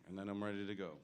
and then I'm ready to go.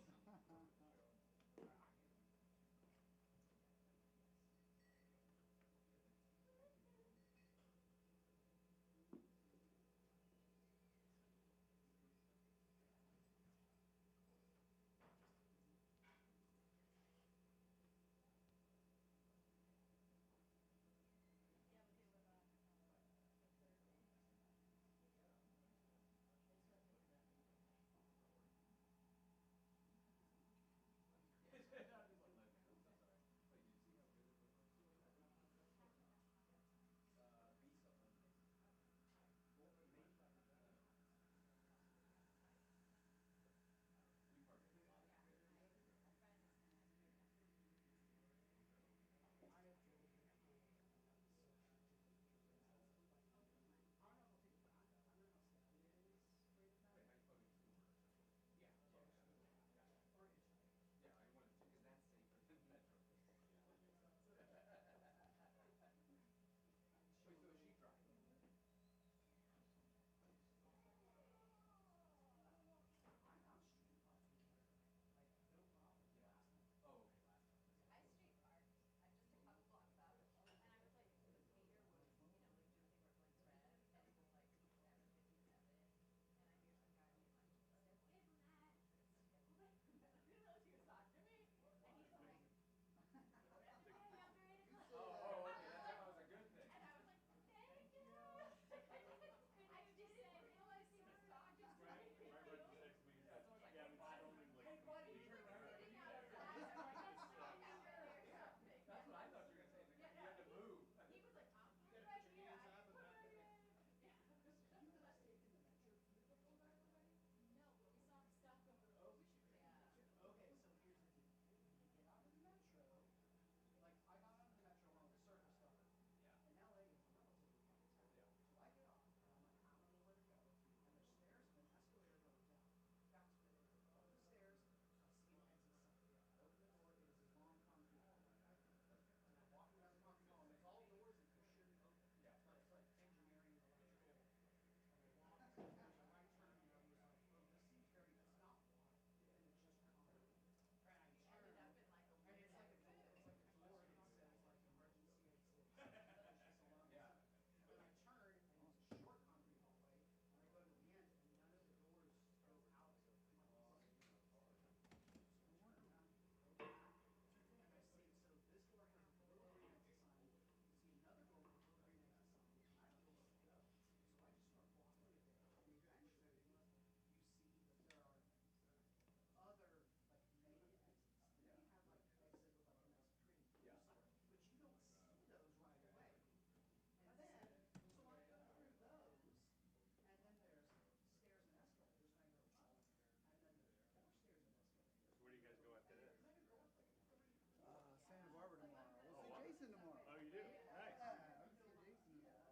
Santa Barbara tomorrow. We'll see Jason tomorrow. Oh, you do? Nice. Yeah, I'm seeing Jason tomorrow.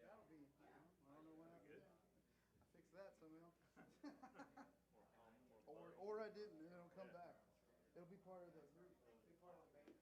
That'll be, I don't know when I Good. I fixed that somehow. or I didn't, and it'll come back. It'll be part of the group. It'll be part of the band.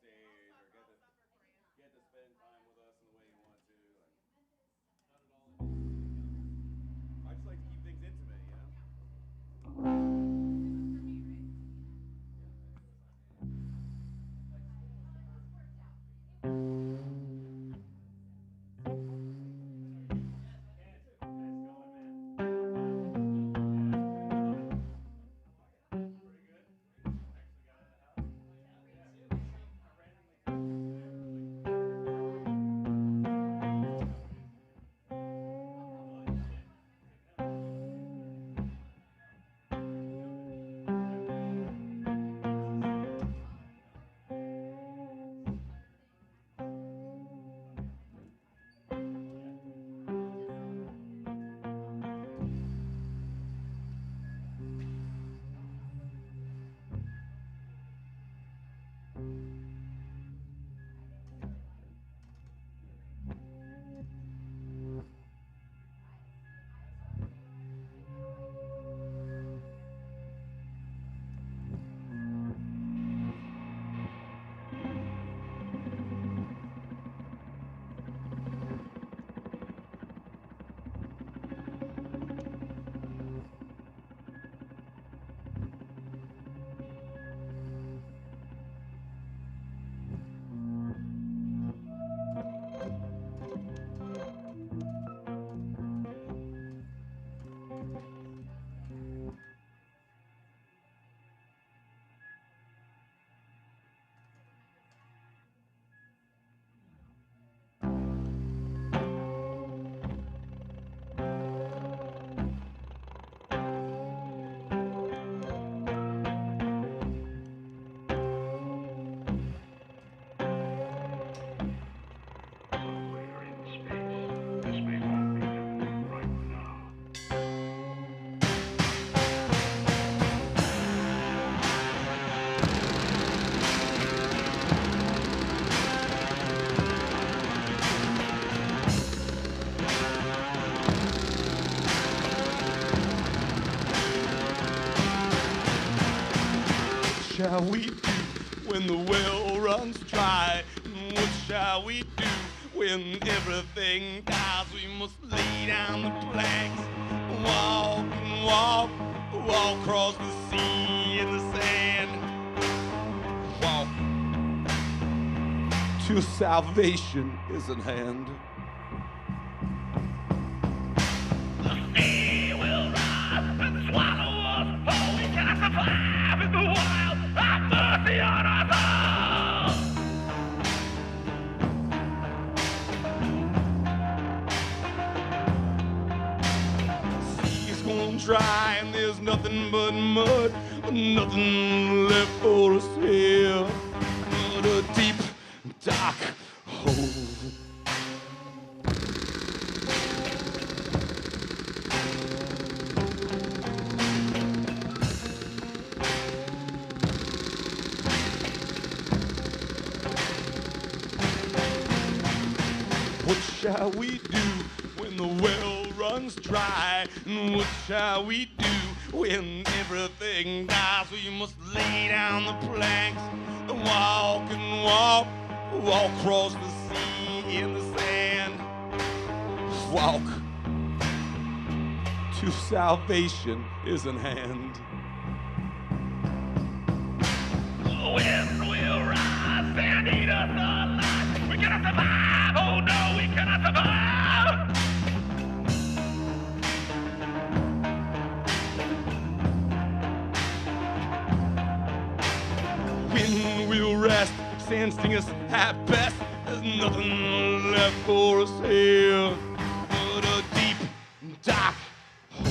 stage or get to spend time with us in the way you want to. I just like to keep things intimate, you know? Shall we do when the well runs dry? And what shall we do when everything dies? We must lay down the planks, walk and walk, walk across the sea and the sand, walk till salvation is at hand. The sea will rise and swallow us whole. We cannot survive in the wild. Have mercy on us all. Sea's gone dry and there's nothing but mud, nothing left for us here but a deep, dark hole. What shall we do when the well runs dry? And what shall we do when everything dies? We must lay down the planks and walk and walk, walk across the sea in the sand, walk till salvation is in hand. The wind will rise and eat us alive. We cannot survive, oh no, we cannot survive. Wind will rest, sand sting us at best. There's nothing left for us here but a deep, dark hole.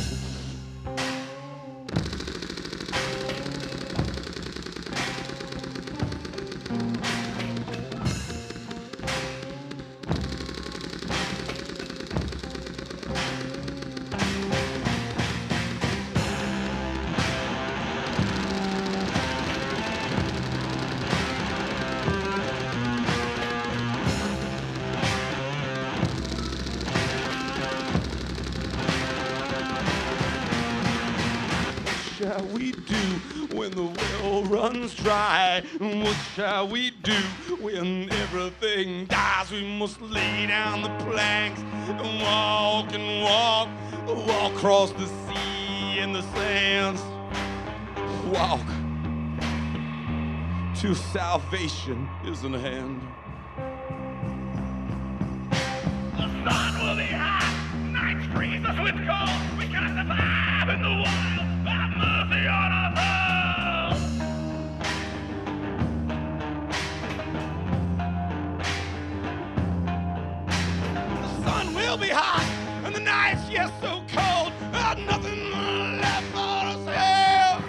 shall we do when the well runs dry? What shall we do when everything dies? We must lay down the planks and walk across the sea and the sands. Walk till salvation is in hand. The sun will be hot, nights freeze us with cold. We can't survive in the wild. Have mercy on us all. The sun will be hot, and the nights, yes, so cold. There's nothing left for us here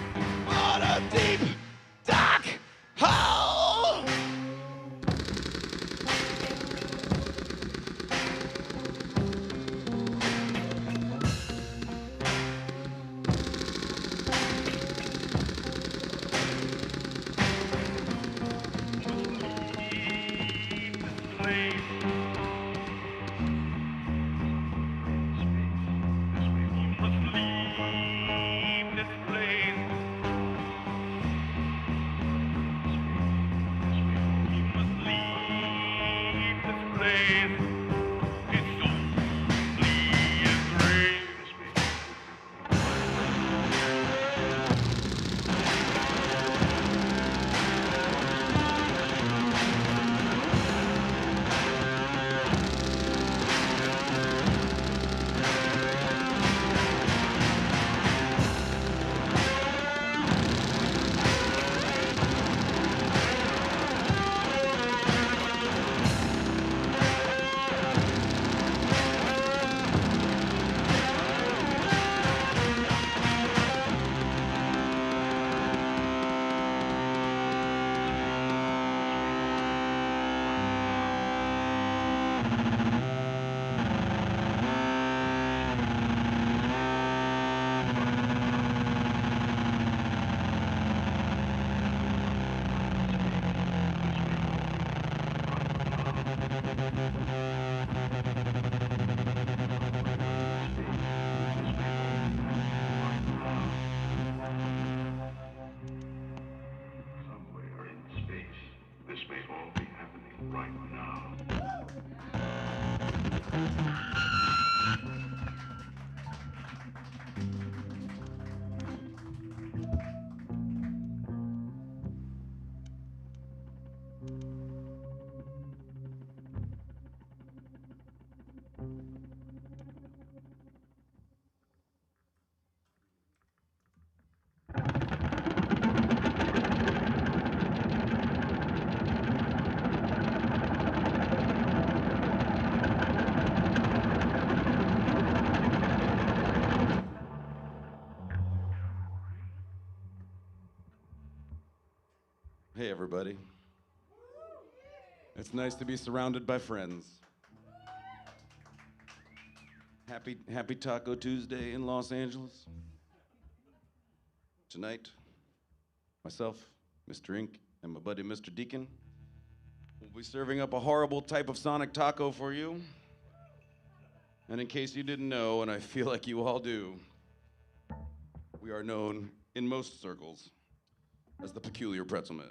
but a deep, dark hole. Hey, everybody. It's nice to be surrounded by friends. Happy Taco Tuesday in Los Angeles. Tonight, myself, Mr. Ink, and my buddy Mr. Deacon will be serving up a horrible type of sonic taco for you. And in case you didn't know, and I feel like you all do, we are known in most circles as the Peculiar Pretzelmen.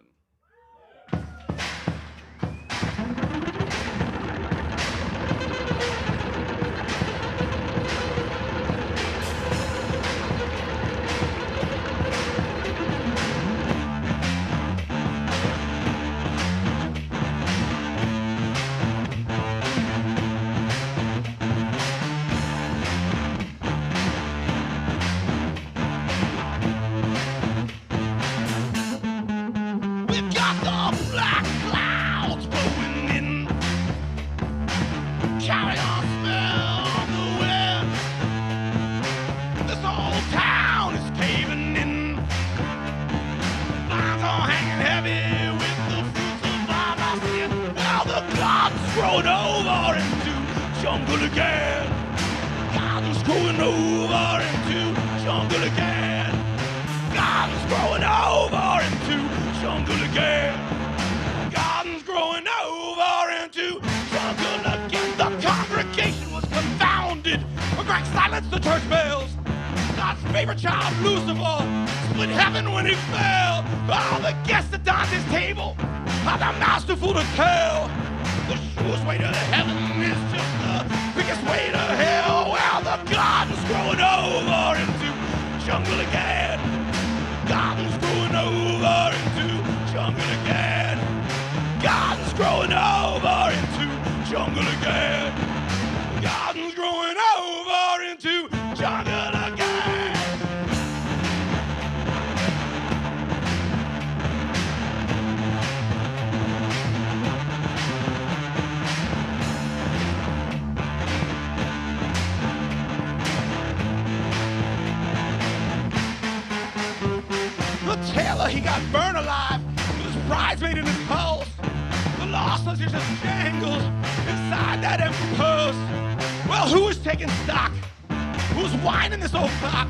Growing over into jungle again. Garden's growing over into jungle again. Garden's growing over into jungle again. Garden's growing over into jungle again. The congregation was confounded. A great silence, the church bells. God favorite child, Lucifer, split heaven when he fell. All the guests at Dante's table are the masterful to tell. The surest way to heaven is just the biggest way to hell. Well, the garden's growing over into jungle again. Garden's growing over into jungle again. Garden's growing over into jungle again. Garden's growing over into jungle again. The tailor, he got burned alive with his bridesmaid in his pulse. The lost was just jangled inside that empty purse. Well, who is taking stock? Who's whining this old clock?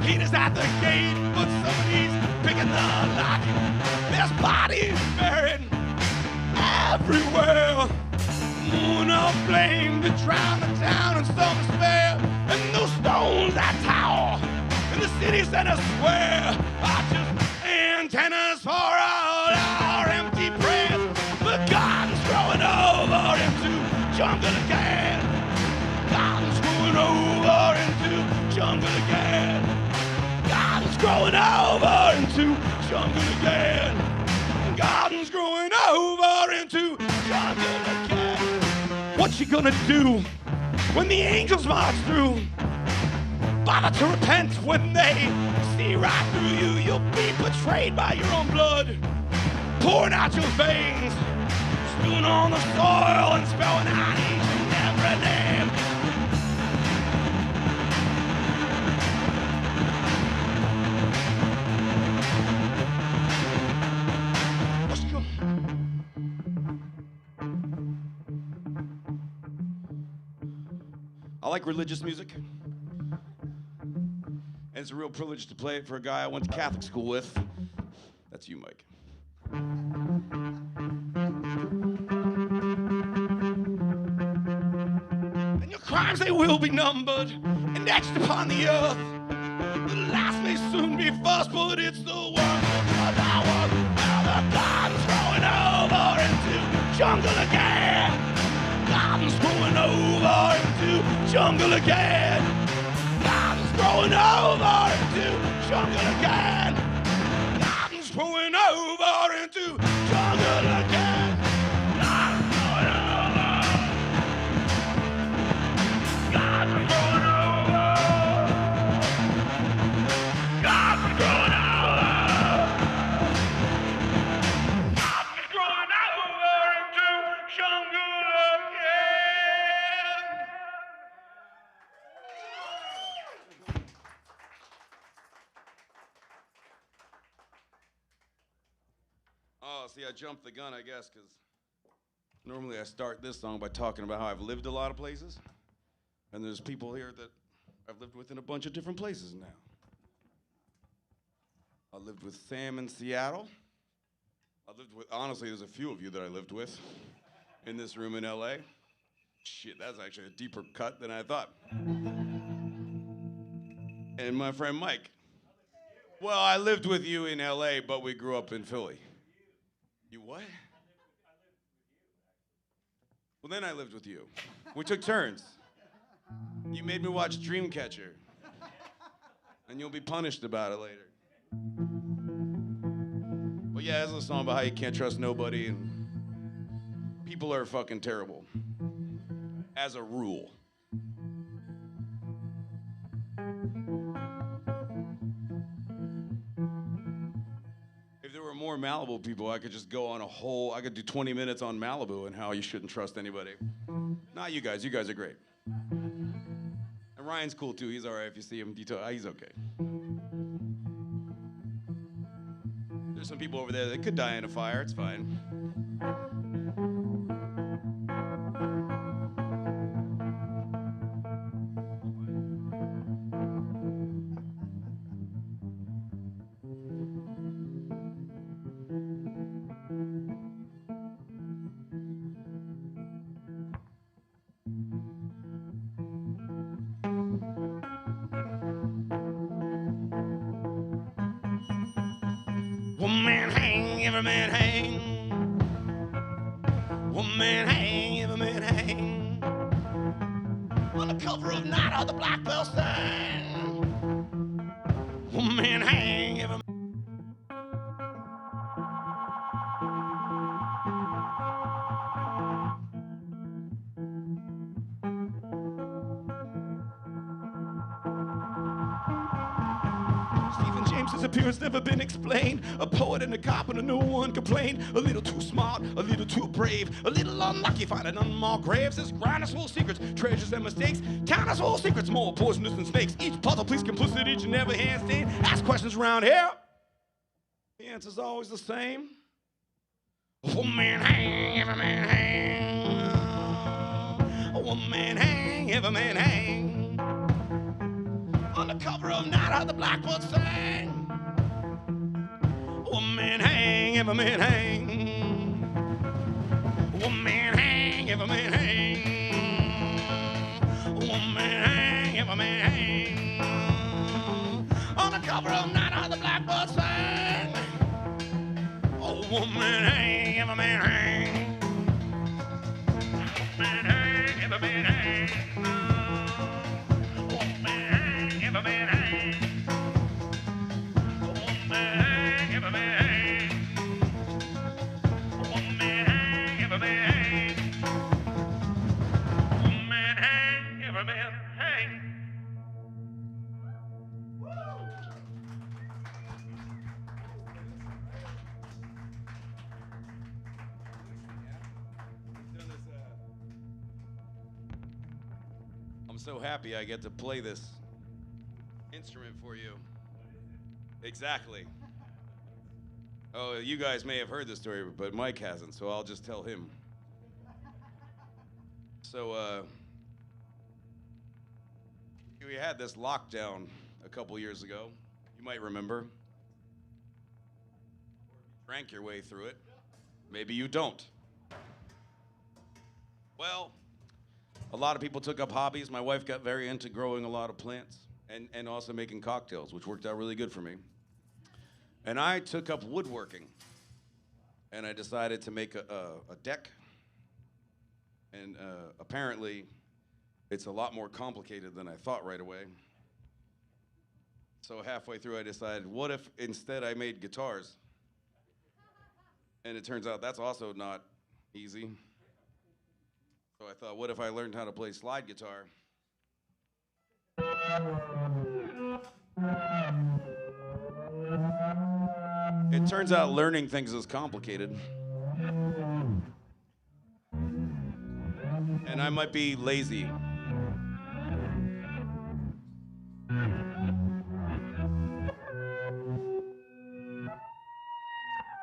Peter's at the gate, but somebody's picking the lock. There's bodies buried everywhere. Moon of flame to drown the town in some despair. And those stones that tower in the city center square are just antennas for all our empty prayers. The garden's growing over into jungle again. Garden's growing over into jungle again. Garden's growing over into jungle again. Garden's growing over into jungle again. What you gonna do when the angels march through? Bother to repent when they see right through you. You'll be betrayed by your own blood, pouring out your veins, spewing on the soil and spelling out each and every name. I like religious music. And it's a real privilege to play it for a guy I went to Catholic school with. That's you, Mike. And your crimes, they will be numbered and etched upon the earth. The last may soon be first, but it's the work of our work. Now the garden's growing over into jungle again. Garden's growing over into jungle again. Garden's growing over into jungle again. Garden's growing over into jungle again. Garden's growing over. Garden's growing over. Garden's growing over. Garden's growing over into jungle again. Oh, see, I jumped the gun, I guess, because normally I start this song by talking about how I've lived a lot of places. And there's people here that I've lived with in a bunch of different places now. I lived with Sam in Seattle. I lived with, honestly, there's a few of you that I lived with in this room in LA. Shit, that's actually a deeper cut than I thought. And my friend Mike. Well, I lived with you in LA, but we grew up in Philly. You what? Well, then I lived with you. We took turns. You made me watch Dreamcatcher. And you'll be punished about it later. But yeah, it's a song about how you can't trust nobody and people are fucking terrible. As a rule. If there were more Malibu people, I could just go on I could do 20 minutes on Malibu and how you shouldn't trust anybody. Not you guys are great. And Ryan's cool too, he's all right if you see him, he's okay. There's some people over there that could die in a fire, it's fine. One man hang, every man hang. One man hang, every man hang. On the cover of Night of the Black Bell Sign. One man hang, every man. His appearance never been explained. A poet and a cop and no one complained. A little too smart, a little too brave, a little unlucky, finding unmarked graves. This grind is full of secrets, treasures and mistakes. Town is full of secrets, more poisonous than snakes. Each puzzle, please complicit, each and every handstand. Ask questions around here. The answer's always the same. One man hang, every man hang. One man hang, every man hang. On the cover of Night of the Blackbird sang. One man hang, every man hang. One man hang, every man hang. One man hang, every man hang. On the cover of Night of the Blackbird sang. Oh, one man hang, every man hang. One man hang, every man hang. One man hang, every man hang. One man hang, every man hang. One man hang, every man hang. One man hang, every man hang. I'm so happy I get to play this instrument for you. Exactly. Oh, you guys may have heard this story, but Mike hasn't, so I'll just tell him. So, we had this lockdown a couple years ago. You might remember. Drank your way through it. Maybe you don't. Well, a lot of people took up hobbies. My wife got very into growing a lot of plants and also making cocktails, which worked out really good for me. And I took up woodworking. And I decided to make a deck. And apparently, it's a lot more complicated than I thought right away. So halfway through, I decided, what if instead I made guitars? And it turns out that's also not easy. So I thought, what if I learned how to play slide guitar? It turns out learning things is complicated. And I might be lazy.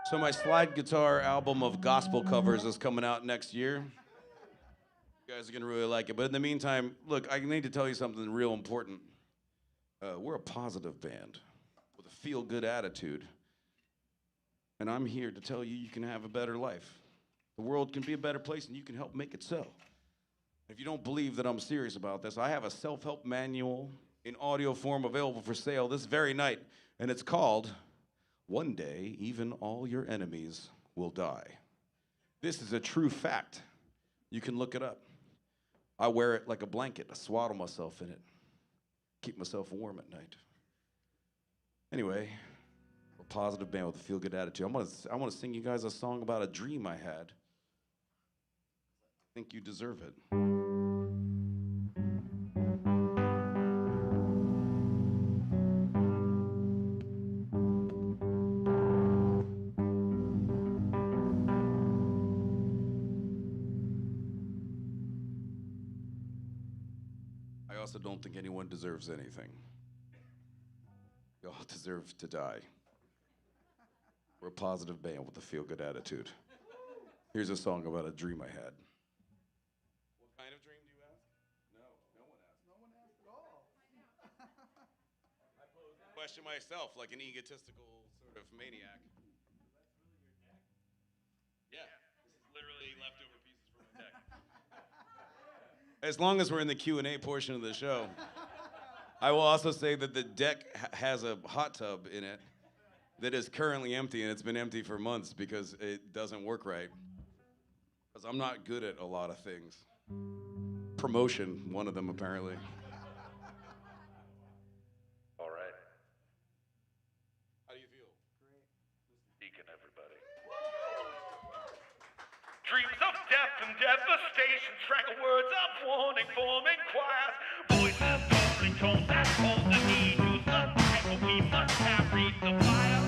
So my slide guitar album of gospel covers is coming out next year. You guys are gonna really like it. But in the meantime, look, I need to tell you something real important. We're a positive band with a feel-good attitude. And I'm here to tell you you can have a better life. The world can be a better place and you can help make it so. If you don't believe that I'm serious about this, I have a self-help manual in audio form available for sale this very night. And it's called, One Day, Even All Your Enemies Will Die. This is a true fact. You can look it up. I wear it like a blanket. I swaddle myself in it. Keep myself warm at night. Anyway, we're a positive band with a feel-good attitude. I want to sing you guys a song about a dream I had. I think you deserve it. I also don't think anyone deserves anything. You all deserve to die. We're a positive band with a feel-good attitude. Here's a song about a dream I had. What kind of dream do you ask? No one asked. No one asked at all. I posed the question myself like an egotistical sort of maniac. Yeah, this is literally leftover pieces from my deck. As long as we're in the Q&A portion of the show, I will also say that the deck has a hot tub in it, that is currently empty, and it's been empty for months because it doesn't work right. Because I'm not good at a lot of things. Promotion, one of them apparently. All right. How do you feel? Deacon, everybody. Dreams of death and devastation, strangle words of warning, forming choirs, voices calling tones that hold the need to survive, but we must have reached the fire.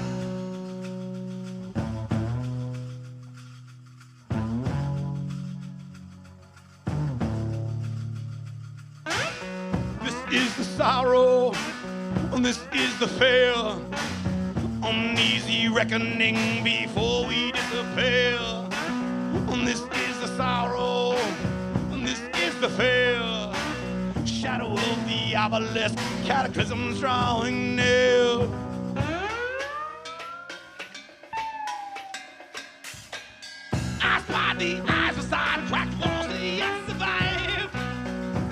This is the sorrow, and this is the fear. Uneasy reckoning before we disappear. And this is the sorrow, and this is the fear. Shadow of the obelisk, cataclysms drawing near. I spy the eyes beside cracked walls that yet survive.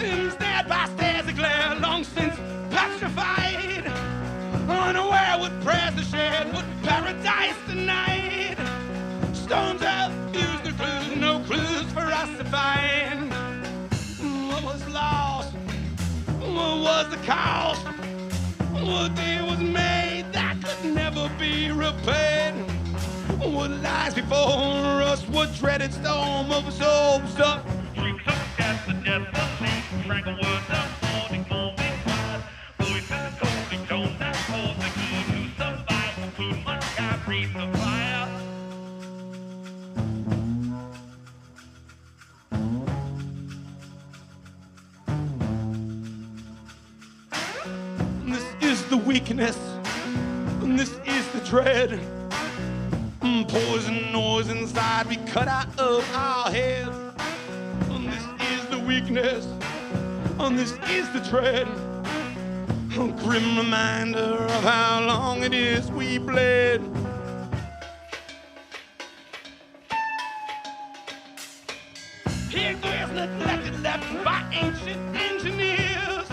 Instead by stairs that glare, long since petrified. Unaware what prayers to shed, what paradise denied. Stones have used the clues, no clues for us to find. What was lost? What was the cost? What deal was made that could never be repaid? What lies before us? What dreaded storm of souls up? Dreams of death and desolation, strangle words of warning, forming choirs, voices calling tones that hold the key to survive, but we must have reached the fire. This is the weakness, and this is the dread. Poison noise inside we cut out of our heads. And this is the weakness, and this is the dread. A grim reminder of how long it is we bled. Here is neglected, left by ancient engineers.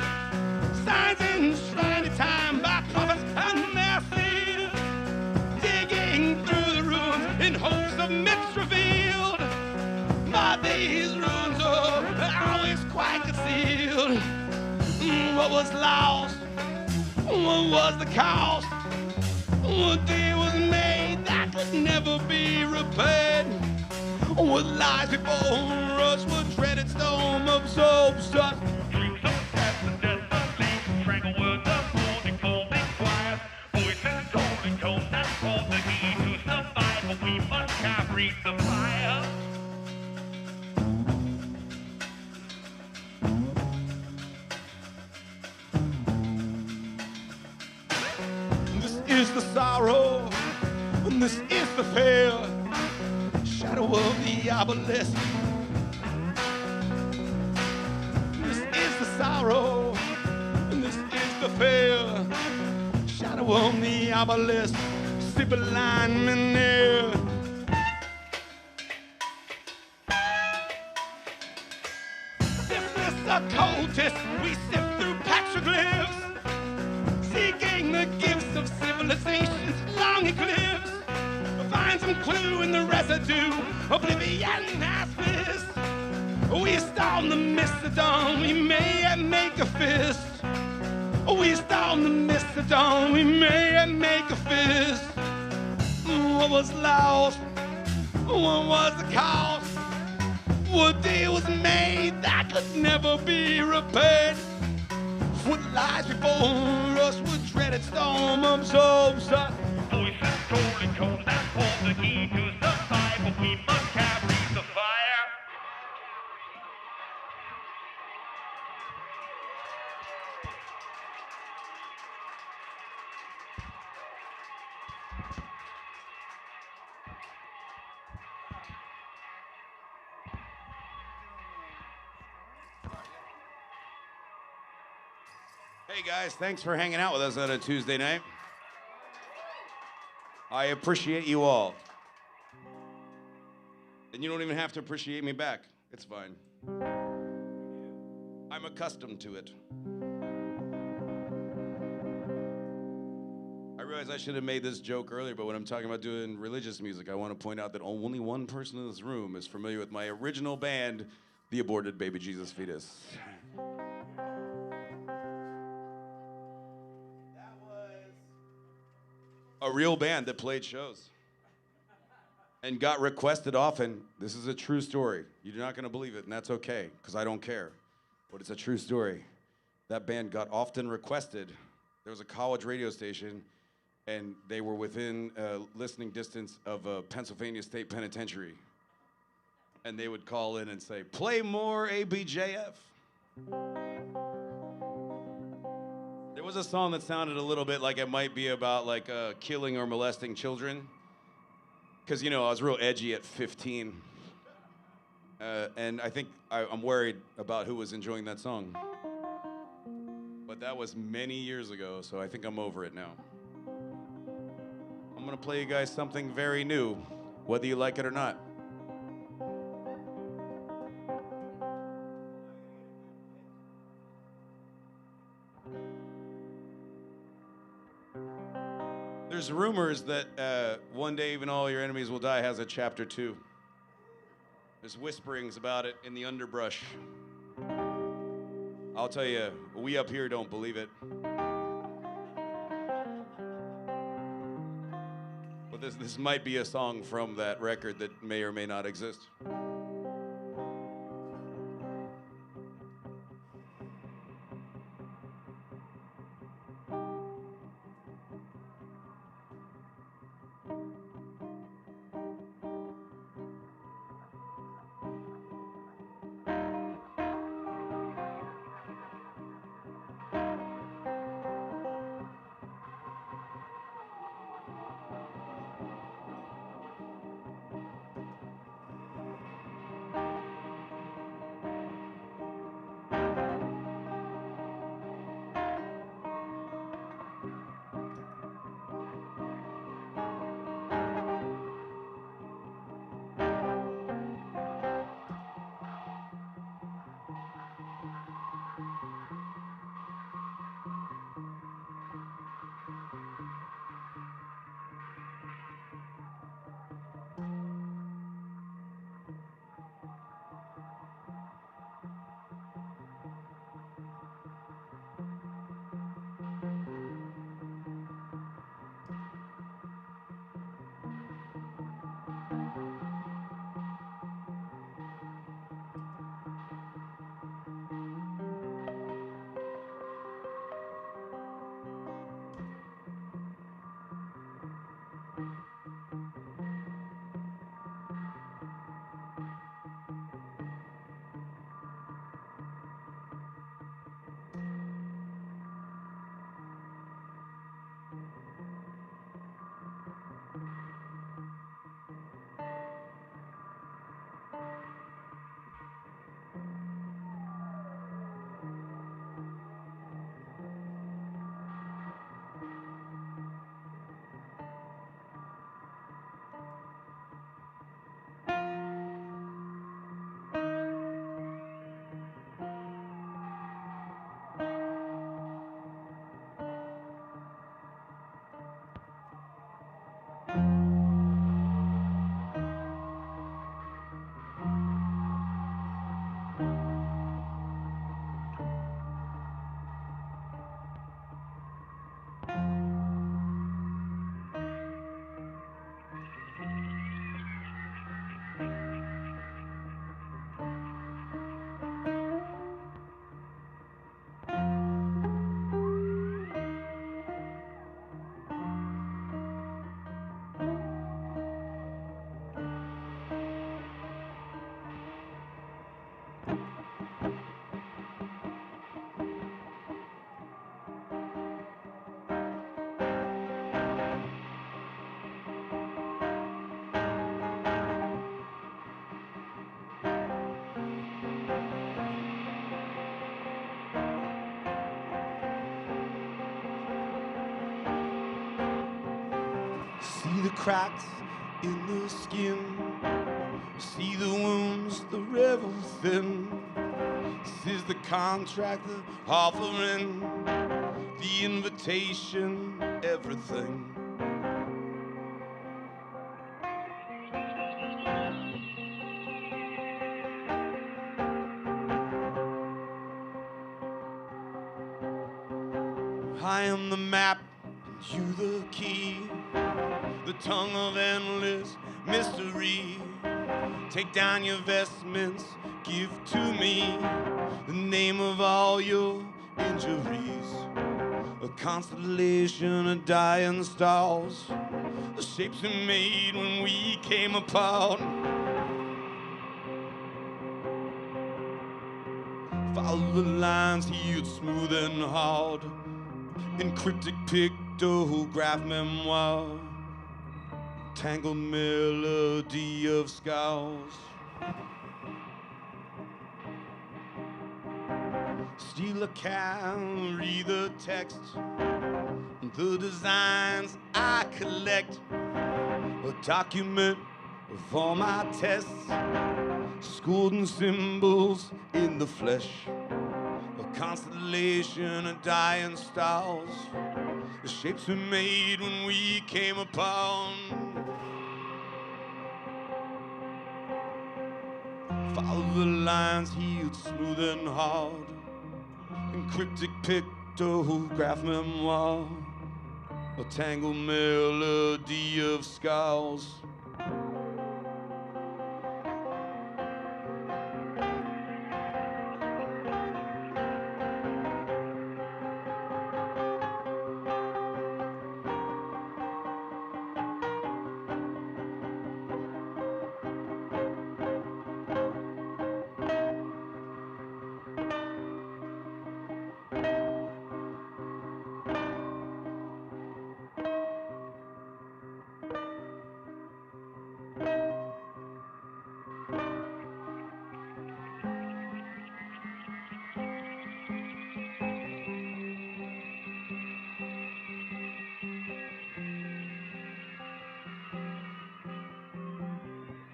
Signs enshrined in time by prophets and their seers. Digging through the ruins in hopes of myths revealed. But these ruins are always quite concealed. What was lost? What was the cost? What deal was made that could never be repaid? What lies before us? What dreaded storm absorbs us? Dreams of death and desolation, strangle words of warning, forming choirs, voices calling tones that hold the key to survive, but we must have reached the fire. This is the sorrow, and this is the fear. Shadow of the obelisk. This is the sorrow, and this is the fear. Shadow of the obelisk, sibylline near. This is the cultist, we sift through petroglyphs, seeking the gifts of civilization's long eclipse. Find some clue in the residue, oblivion has missed. We storm the mist of dawn, we may yet make a fist. We storm the mist of dawn, we may yet make a fist. What was lost? What was the cost? What deal was made that could never be repaid? What lies before us? What dreaded storm absorbs us? Voices calling tones that hold the key to survive, but we must have reached the fire. Hey guys, thanks for hanging out with us on a Tuesday night. I appreciate you all. And you don't even have to appreciate me back. It's fine. I'm accustomed to it. I realize realize I should have made this joke earlier, but when I'm talking about doing religious music, I want to point out that only one person in this room is familiar with my original band, the Aborted Baby Jesus Fetus. That was a real band that played shows and got requested often. This is a true story. You're not going to believe it, and that's okay, because I don't care. But it's a true story. That band got often requested. There was a college radio station, and they were within listening distance of a Pennsylvania State Penitentiary. And they would call in and say, "Play more ABJF." There was a song that sounded a little bit like it might be about like killing or molesting children. Because, you know, I was real edgy at 15. And I think I'm worried about who was enjoying that song. But that was many years ago, so I think I'm over it now. I'm gonna play you guys something very new, whether you like it or not. There's rumors that One Day Even All Your Enemies Will Die has a chapter 2. There's whisperings about it in the underbrush. I'll tell you, we up here don't believe it. But this might be a song from that record that may or may not exist. See the cracks in the skin, see the wounds, the river thin. This is the contract they're offering, the invitation, everything. I am the map, and you the key, the tongue of endless mystery. Take down your vestments, give to me the name of all your injuries. A constellation of dying stars, the shapes we made when we came apart. Follow the lines healed smooth and hard in cryptic pictograph memoir, tangled melody of scars. Steal a carry the text, the designs I collect, a document of all my tests, schooled in symbols in the flesh, a constellation of dying stars, the shapes we made when we came apart. Follow the lines healed smooth and hard in cryptic pictograph memoir, a tangled melody of scars.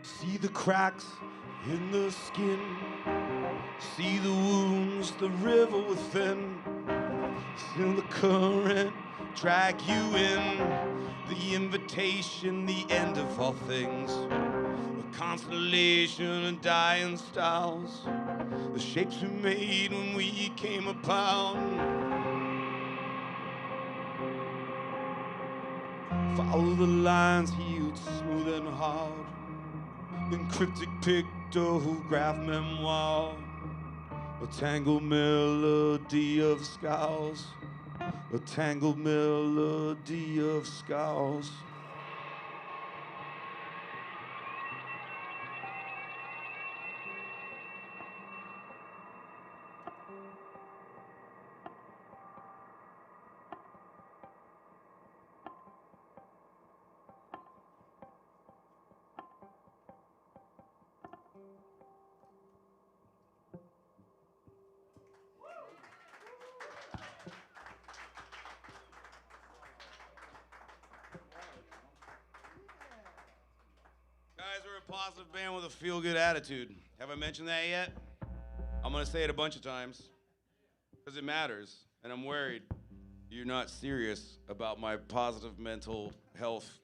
See the cracks in the skin, see the wounds, the river within. Feel the current drag you in, the invitation, the end of all things. A constellation of dying stars, the shapes we made when we came apart. Follow the lines healed smooth and hard in cryptic pictograph memoir, a tangled melody of scars, a tangled melody of scars. Guys, we're a positive band with a feel-good attitude. Have I mentioned that yet? I'm gonna say it a bunch of times, because it matters, and I'm worried you're not serious about my positive mental health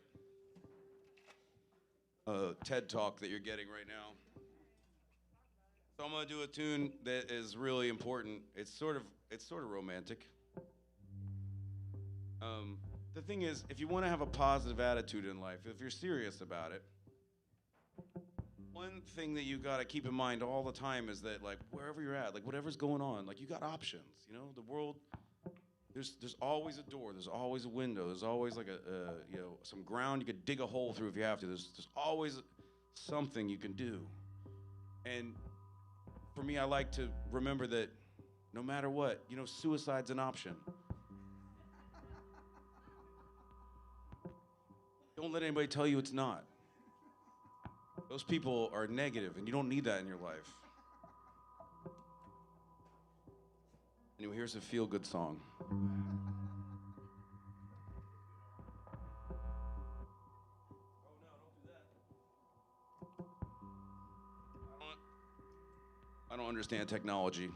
TED Talk that you're getting right now. So I'm gonna do a tune that is really important. It's sort of romantic. The thing is, if you want to have a positive attitude in life, if you're serious about it, one thing that you gotta keep in mind all the time is that, like, wherever you're at, like, whatever's going on, like, you got options. You know, the world, there's always a door, there's always a window, there's always like some ground you could dig a hole through if you have to. There's always something you can do. And for me, I like to remember that no matter what, you know, suicide's an option. Don't let anybody tell you it's not. Those people are negative, and you don't need that in your life. Anyway, here's a feel-good song. I don't understand technology.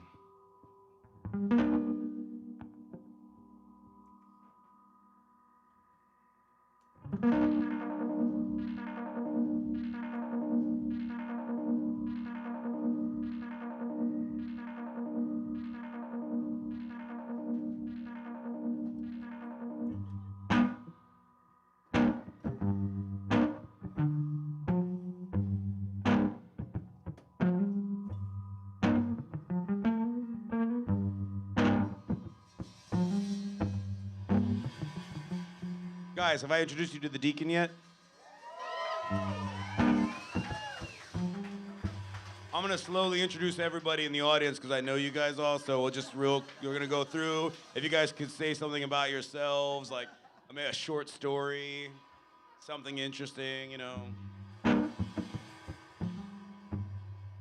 Guys, have I introduced you to the deacon yet? I'm gonna slowly introduce everybody in the audience because I know you guys all, so we're gonna go through. If you guys could say something about yourselves, like maybe a short story, something interesting, you know.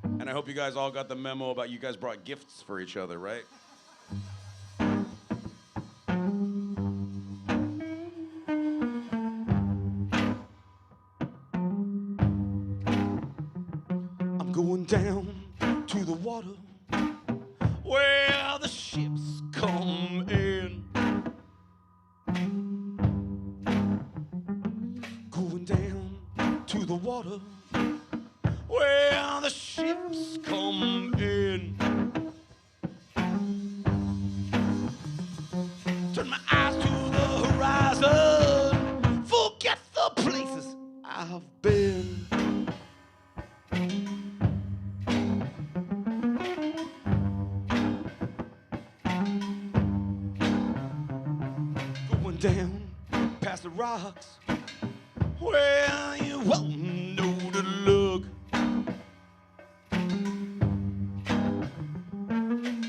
And I hope you guys all got the memo about you guys brought gifts for each other, right? I'm going down to the water where the ships come in. Going down to the water where the ships come in. Turn my eyes to the horizon, forget the places I've been. Going down past the rocks where you won't know to look.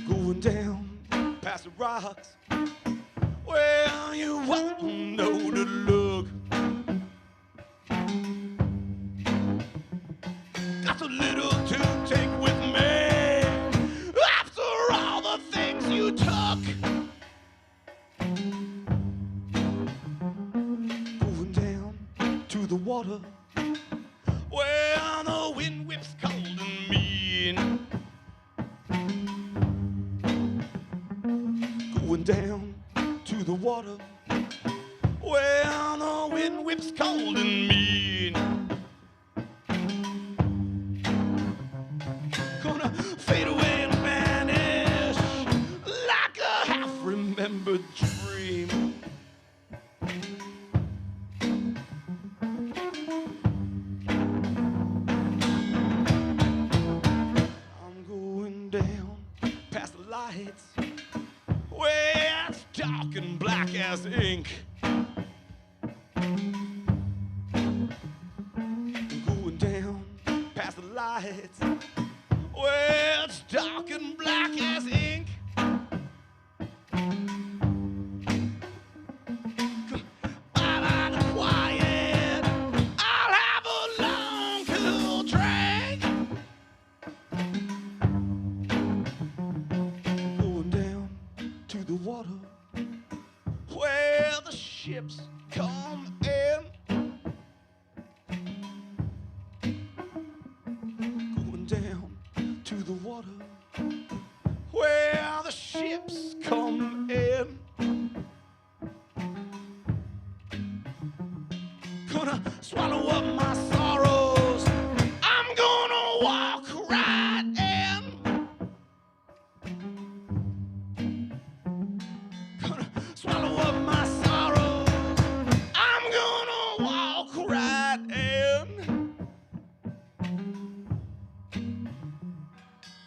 Going down past the rocks where you won't know to look. Got so little to take with me after all the things you took. Going down to the water where the wind whips cold and mean. Going down to the water where the wind whips cold and mean. Gonna fade away and vanish like a half-remembered dream. I'm going down past the lights where it's dark and black as ink. Going down past the lights where it's dark and black as ink. By the quiet, I'll have a long, cool drink. Going down to the water where the ships come in. Going down to the water where the ships come in. Gonna swallow up my sorrows, I'm gonna walk right in. Gonna swallow up my sorrows, I'm gonna walk right in.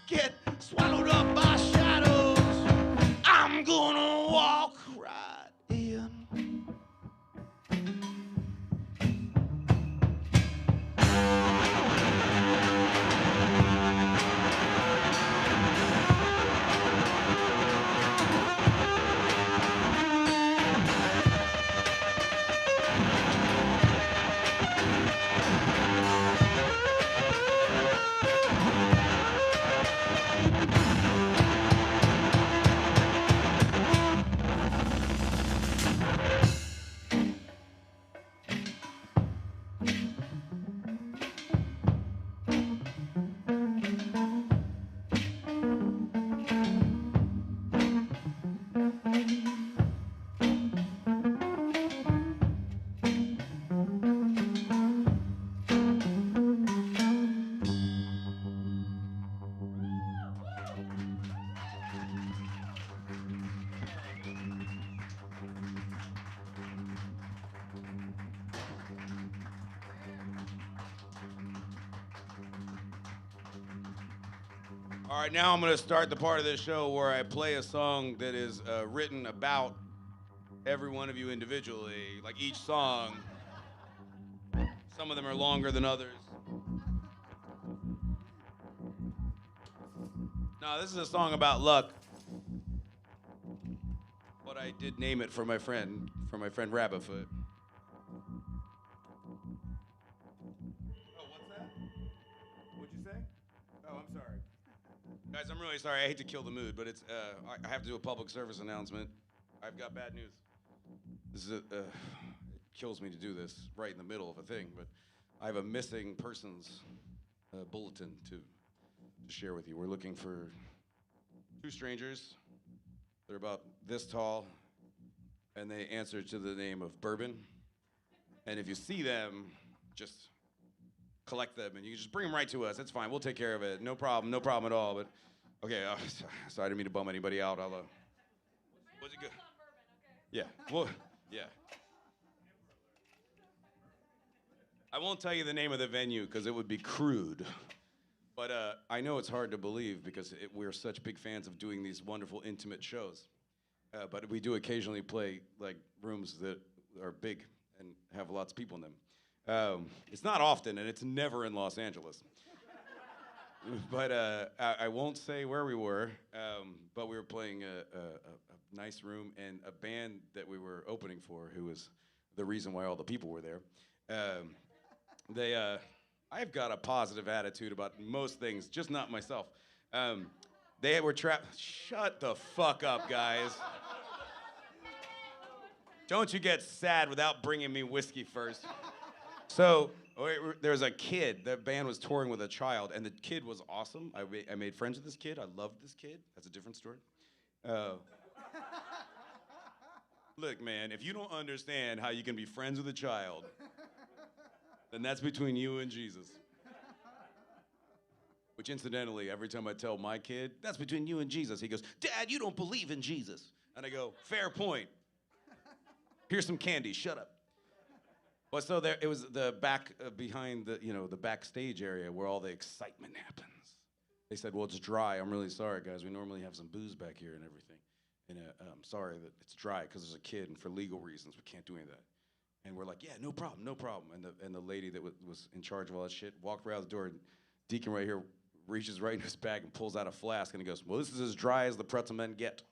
Get swallowed up by shadows, I'm gonna walk right in. All right, now I'm going to start the part of this show where I play a song that is written about every one of you individually, like each song. Some of them are longer than others. No, this is a song about luck. But I did name it for my friend Rabbitfoot. Oh, what's that? What'd you say? Oh, I'm sorry. Guys, I'm really sorry. I hate to kill the mood, but it's I have to do a public service announcement. I've got bad news. This is it kills me to do this right in the middle of a thing, but I have a missing persons bulletin to share with you. We're looking for 2 strangers. They're about this tall, and they answer to the name of Bourbon. And if you see them, just collect them, and you can just bring them right to us. It's fine. We'll take care of it. No problem at all. But okay, sorry, I didn't mean to bum anybody out. I'll. Was it good? Yeah. Well, yeah. I won't tell you the name of the venue because it would be crude. But I know it's hard to believe because we're such big fans of doing these wonderful, intimate shows. But we do occasionally play like rooms that are big and have lots of people in them. It's not often, and it's never in Los Angeles. But I won't say where we were, but we were playing a nice room, and a band that we were opening for, who was the reason why all the people were there, I've got a positive attitude about most things, just not myself. They were trapped. Shut the fuck up, guys. Don't you get sad without bringing me whiskey first. So there's a kid. The band was touring with a child, and the kid was awesome. I made friends with this kid. I loved this kid. That's a different story. Look, man, if you don't understand how you can be friends with a child, then that's between you and Jesus. Which, incidentally, every time I tell my kid, that's between you and Jesus, he goes, Dad, you don't believe in Jesus. And I go, fair point. Here's some candy, shut up. Well, so it was the back behind the backstage area where all the excitement happens. They said, well, it's dry. I'm really sorry, guys. We normally have some booze back here and everything. And I'm sorry that it's dry because there's a kid, and for legal reasons, we can't do any of that. And we're like, yeah, no problem. And the lady that was in charge of all that shit walked right out the door, and Deacon right here reaches right in his bag and pulls out a flask, and he goes, well, this is as dry as the Pretzelmen get.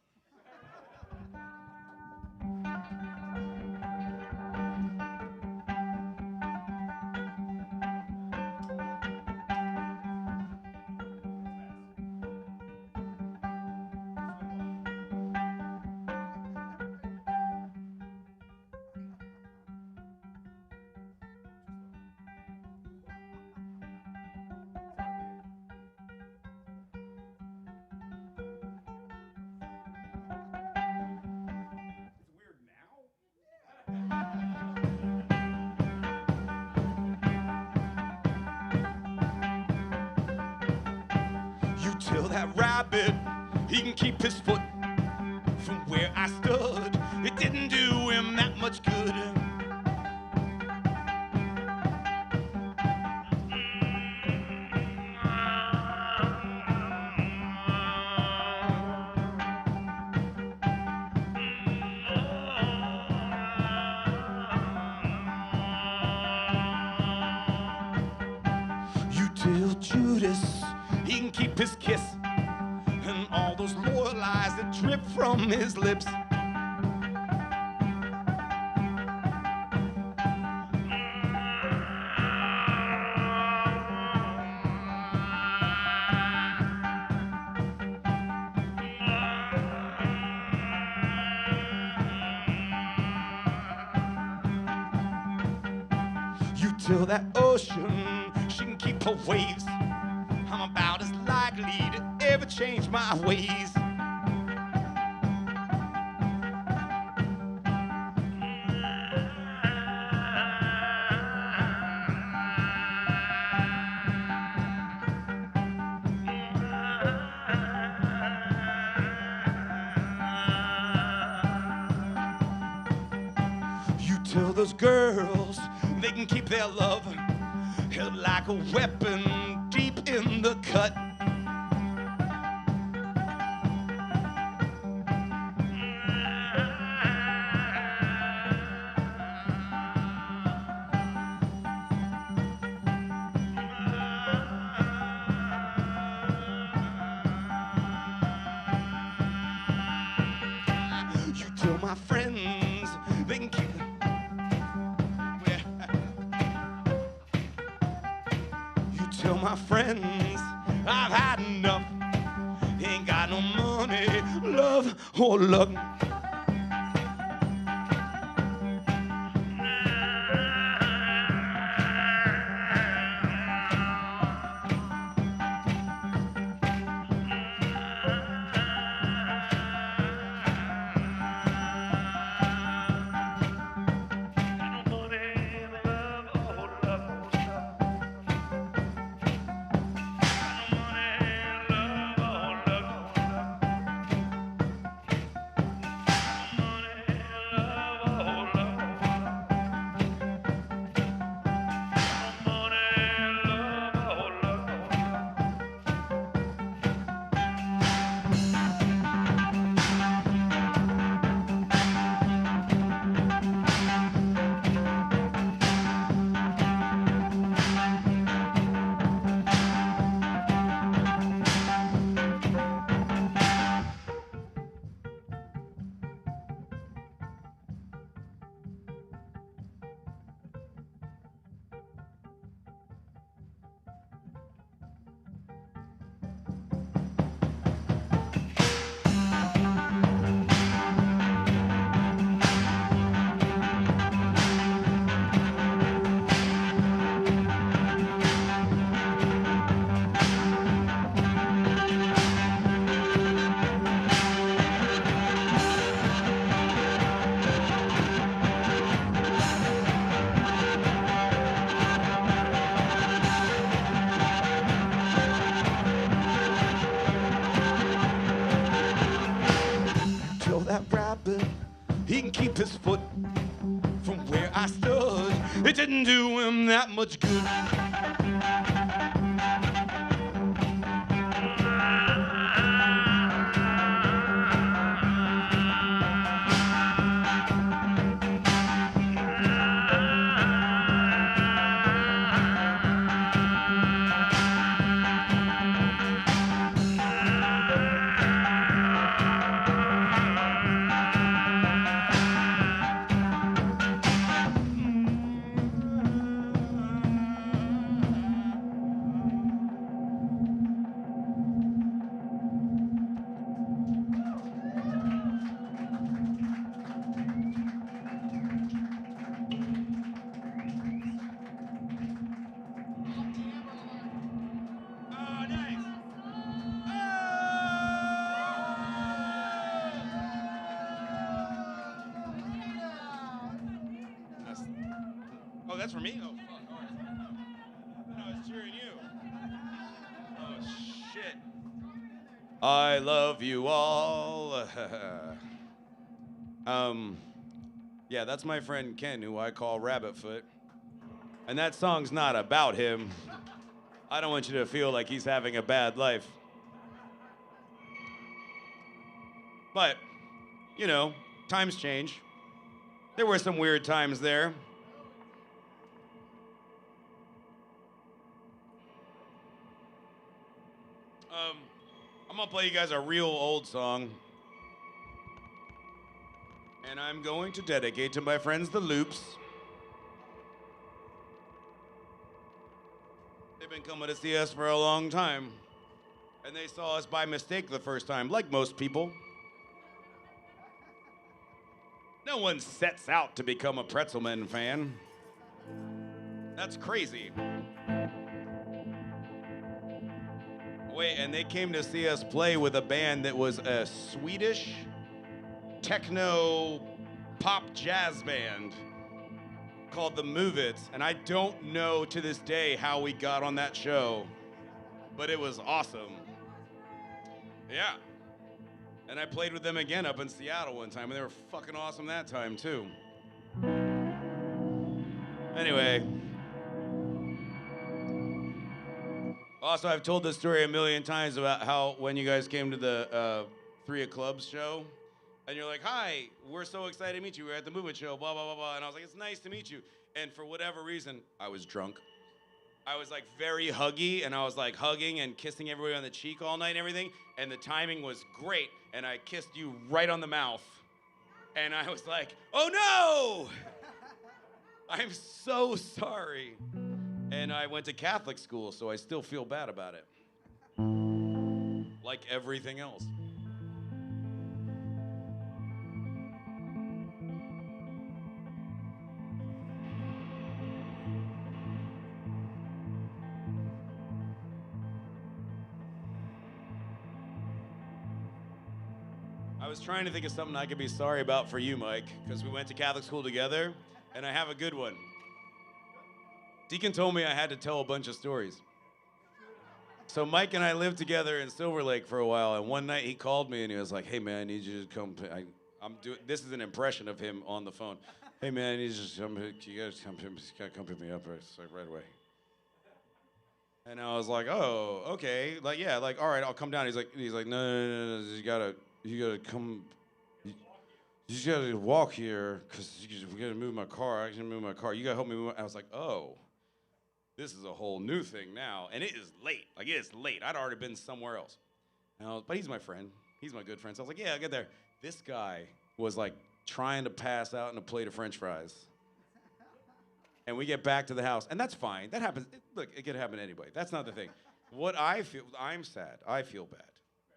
Till that rabbit, he can keep his foot from where I stood. It didn't do him that much good. You tell Judas he can keep his kiss and all those loyal lies that drip from his lips. You tell that ocean she can keep her waves. I'm about as likely to ever change my ways. You tell those girls they can keep their love held like a weapon deep in the cut. tell my friends I've had enough. Ain't got no money, love, or luck. That rabbit, he can keep his foot from where I stood. It didn't do him that much good. Oh, that's for me? Oh, fuck. All right. No, I was cheering you. Oh, shit. I love you all. Yeah, that's my friend Ken, who I call Rabbitfoot. And that song's not about him. I don't want you to feel like he's having a bad life. But, you know, times change. There were some weird times there. I'm gonna play you guys a real old song. And I'm going to dedicate to my friends the Loops. They've been coming to see us for a long time. And they saw us by mistake the first time, like most people. No one sets out to become a Pretzelmen fan. That's crazy. Wait, and they came to see us play with a band that was a Swedish techno pop jazz band called the Move-Its, and I don't know to this day how we got on that show, but it was awesome. Yeah. And I played with them again up in Seattle one time, and they were fucking awesome that time, too. Anyway. Also, I've told this story a million times about how when you guys came to the 3 of Clubs show, and you're like, hi, we're so excited to meet you. We're at the Movement Show, blah, blah, blah, blah. And I was like, it's nice to meet you. And for whatever reason, I was drunk. I was like very huggy, and I was like hugging and kissing everybody on the cheek all night and everything. And the timing was great, and I kissed you right on the mouth. And I was like, oh no! I'm so sorry. And I went to Catholic school, so I still feel bad about it. Like everything else. I was trying to think of something I could be sorry about for you, Mike, because we went to Catholic school together, and I have a good one. Deacon told me I had to tell a bunch of stories. So Mike and I lived together in Silver Lake for a while, and one night he called me and he was like, "Hey man, I need you to come. This is an impression of him on the phone. Hey man, I need you to come. You guys come pick me up right away." And I was like, "Oh, okay. Like yeah, like all right, I'll come down." He's like, "No, you gotta come. You just gotta walk here, cause we gotta move my car. I can move my car. You gotta help me move." I was like, "Oh, this is a whole new thing now, and it is late. Like it is late. I'd already been somewhere else." But he's my friend. He's my good friend. So I was like, "Yeah, I'll get there." This guy was like trying to pass out in a plate of French fries. And we get back to the house, and that's fine. That happens. Look, it could happen to anybody. That's not the thing. What I feel, I'm sad. I feel bad.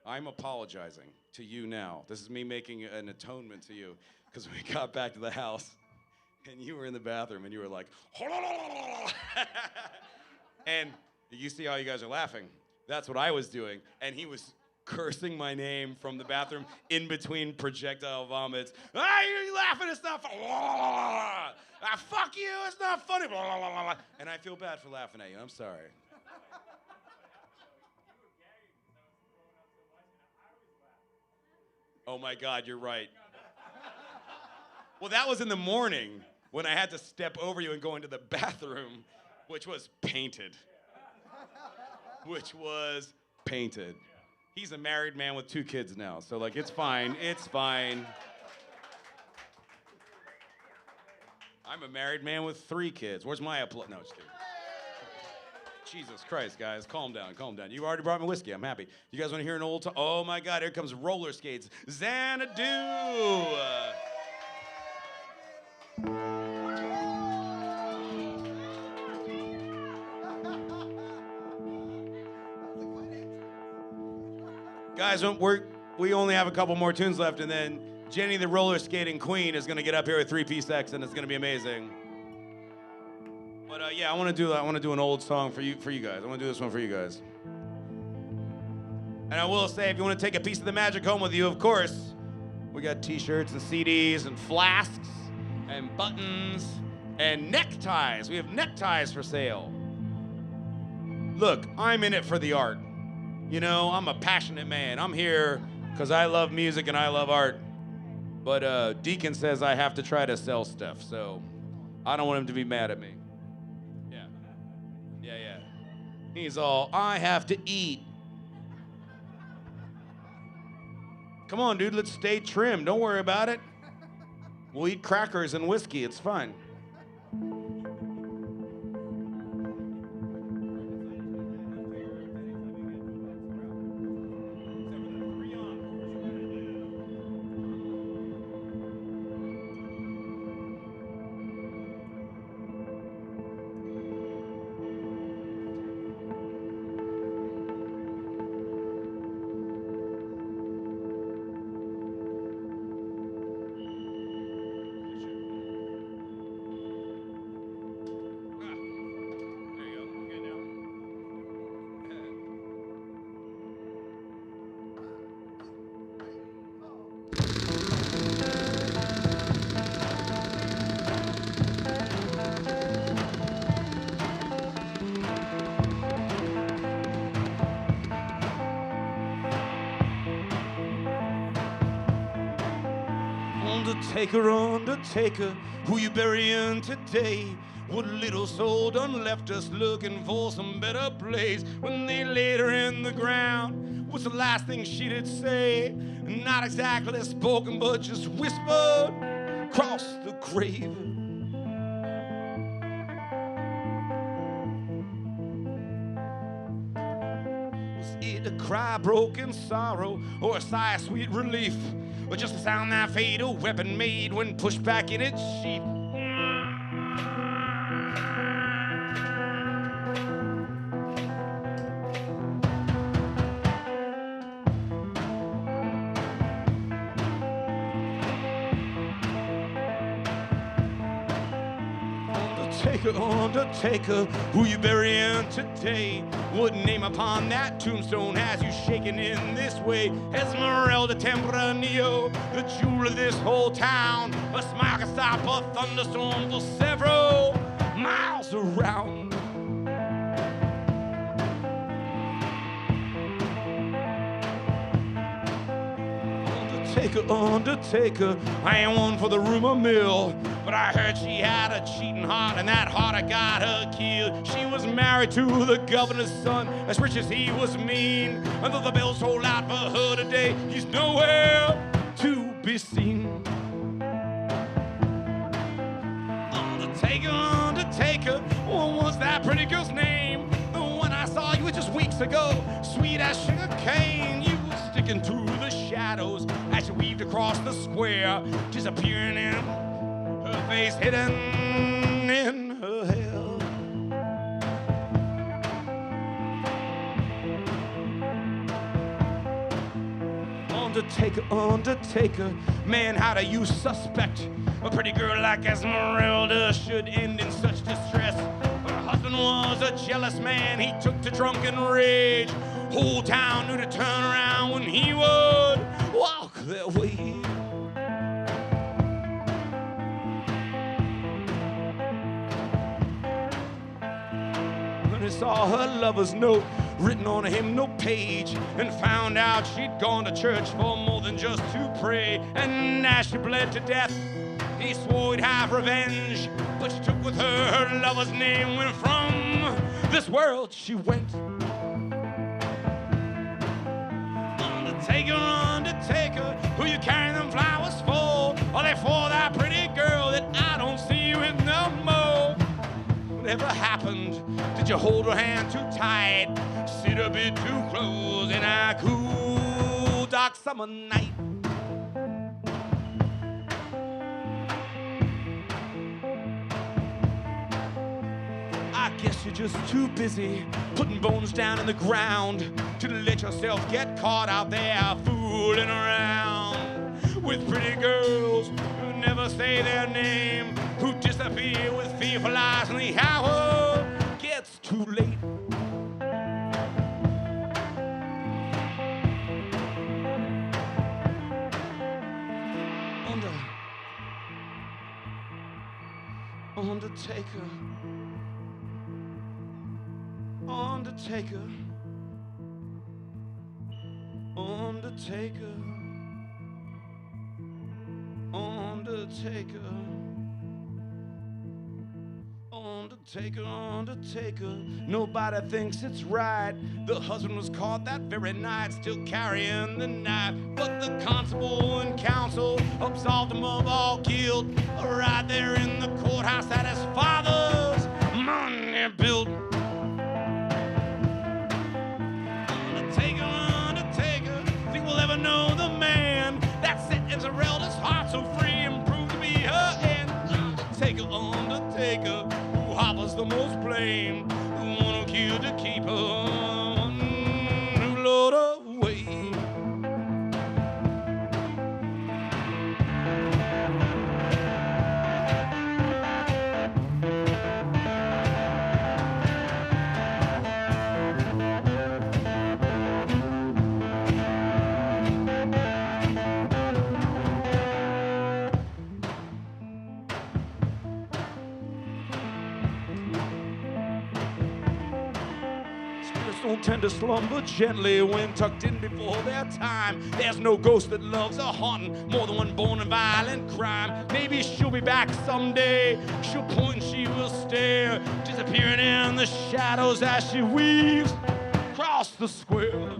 I'm apologizing to you now. This is me making an atonement to you, because we got back to the house, and you were in the bathroom, and you were like, and you see how you guys are laughing. That's what I was doing, and he was cursing my name from the bathroom in between projectile vomits. "Ah, you're laughing, it's not funny. Ah, fuck you, it's not funny." And I feel bad for laughing at you. I'm sorry. Oh my God, you're right. Well, that was in the morning when I had to step over you and go into the bathroom, which was painted. He's a married man with 2 kids now, so like it's fine. It's fine. I'm a married man with 3 kids. Where's my applause? No, just kidding. Jesus Christ, guys, calm down, calm down. You already brought me whiskey. I'm happy. You guys want to hear an old? Oh my God, here comes roller skates. Xanadu. Guys, we only have a couple more tunes left, and then Jenny the roller skating queen is gonna get up here with 3-piece X, and it's gonna be amazing. But yeah, I want to do an old song for you guys. I want to do this one for you guys. And I will say, if you want to take a piece of the magic home with you, of course, we got T-shirts and CDs and flasks and buttons and neckties. We have neckties for sale. Look, I'm in it for the art. You know, I'm a passionate man. I'm here because I love music and I love art. But Deacon says I have to try to sell stuff, so I don't want him to be mad at me. Yeah. He's all, I have to eat. Come on, dude, let's stay trim. Don't worry about it. We'll eat crackers and whiskey. It's fine. Undertaker, who you burying today? What little soul done left us looking for some better place? When they laid her in the ground, what's the last thing she did say? Not exactly spoken, but just whispered across the grave. Was it a cry, broken sorrow, or a sigh of sweet relief? Or just a sound that fatal weapon made when pushed back in its sheath? Undertaker, Undertaker, who you burying today? What name upon that tombstone has you shaking in this way? Esmeralda Tempranillo, the jewel of this whole town. A smile can stop a thunderstorm for several miles around. Undertaker, Undertaker, I ain't one for the rumor mill, but I heard she had a cheating heart, and that heart had got her killed. She was married to the governor's son, as rich as he was mean. And though the bills told out for her today, he's nowhere to be seen. Undertaker, Undertaker, what was that pretty girl's name? The one I saw you just weeks ago, sweet as sugar cane. You were sticking through the shadows as you weaved across the square, disappearing in her face, hidden in her hair. Undertaker, Undertaker, man, how do you suspect a pretty girl like Esmeralda should end in such distress? Her husband was a jealous man, he took to drunken rage. Whole town knew to turn around when he would walk their way. When he saw her lover's note written on a hymnal page, and found out she'd gone to church for more than just to pray. And as she bled to death, he swore he'd have revenge, but she took with her her lover's name. When from this world she went. Undertaker, Undertaker, who you carrying them flowers for? Are they for that pretty girl that I don't see you with no more? Whatever happened? Did you hold her hand too tight? Sit a bit too close in a cool, dark summer night? I guess you're just too busy putting bones down in the ground to let yourself get caught out there fooling around with pretty girls who never say their name, who disappear with fearful eyes when the hour gets too late. Undertaker, Undertaker, Undertaker, Undertaker, Undertaker, Undertaker. Nobody thinks it's right. The husband was caught that very night, still carrying the knife. But the constable and counsel absolved him of all guilt, right there in the courthouse at his father's money building. Undertaker, Undertaker, think we'll ever know the man that set Esmeralda's heart so free and proved to be her end? Undertaker, Undertaker, who harbors the most blame, the one who killed to keep her, who lured her away. Don't tend to slumber gently when tucked in before their time. There's no ghost that loves a haunting more than one born in violent crime. Maybe she'll be back someday. She'll point and she will stare, disappearing in the shadows as she weaves across the square.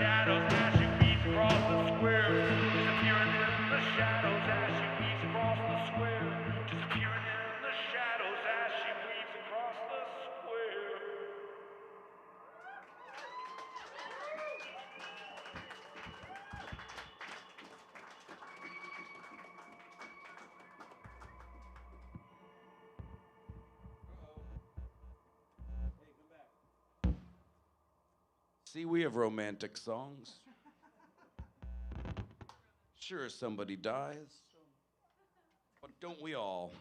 Shadows as she weaves across the square. See, we have romantic songs. Sure, somebody dies, but don't we all?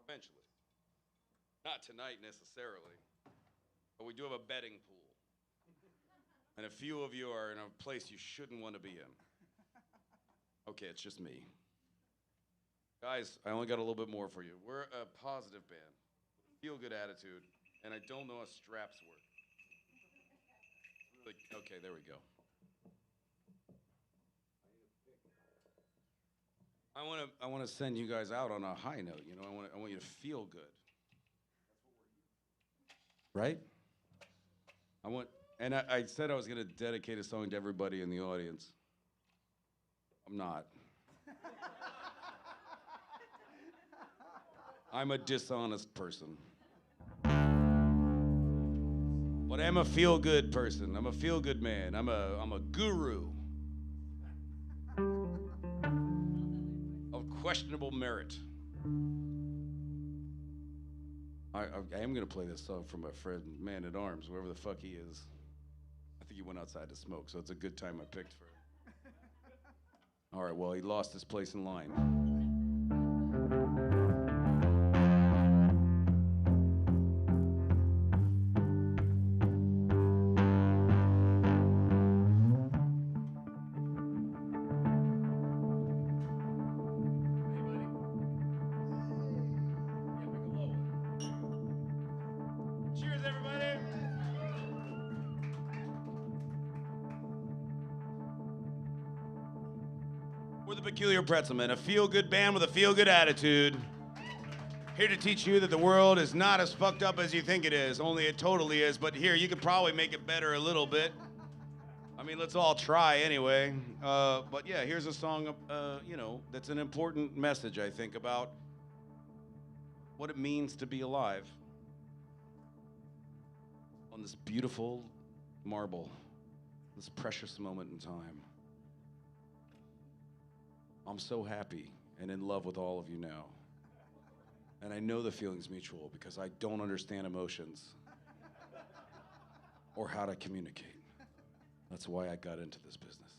Eventually. Not tonight necessarily, but we do have a betting pool. And a few of you are in a place you shouldn't want to be in. Okay, it's just me. Guys, I only got a little bit more for you. We're a positive band, feel-good attitude, and I don't know how straps work. Really, okay, there we go. I want to send you guys out on a high note. You know, I want you to feel good. Right? I said I was going to dedicate a song to everybody in the audience. I'm not. I'm a dishonest person. But I'm a feel-good person. I'm a feel-good man. I'm a guru of questionable merit. I am going to play this song for my friend Man at Arms, whoever the fuck he is. I think he went outside to smoke, so it's a good time I picked for him. All right, well, he lost his place in line. Cheers, everybody. We're the Peculiar Pretzelmen, a feel-good band with a feel-good attitude. Here to teach you that the world is not as fucked up as you think it is, only it totally is, but here, you could probably make it better a little bit. I mean, let's all try anyway. But yeah, here's a song, that's an important message, I think, about what it means to be alive on this beautiful marble, this precious moment in time. I'm so happy and in love with all of you now. And I know the feeling's mutual because I don't understand emotions or how to communicate. That's why I got into this business.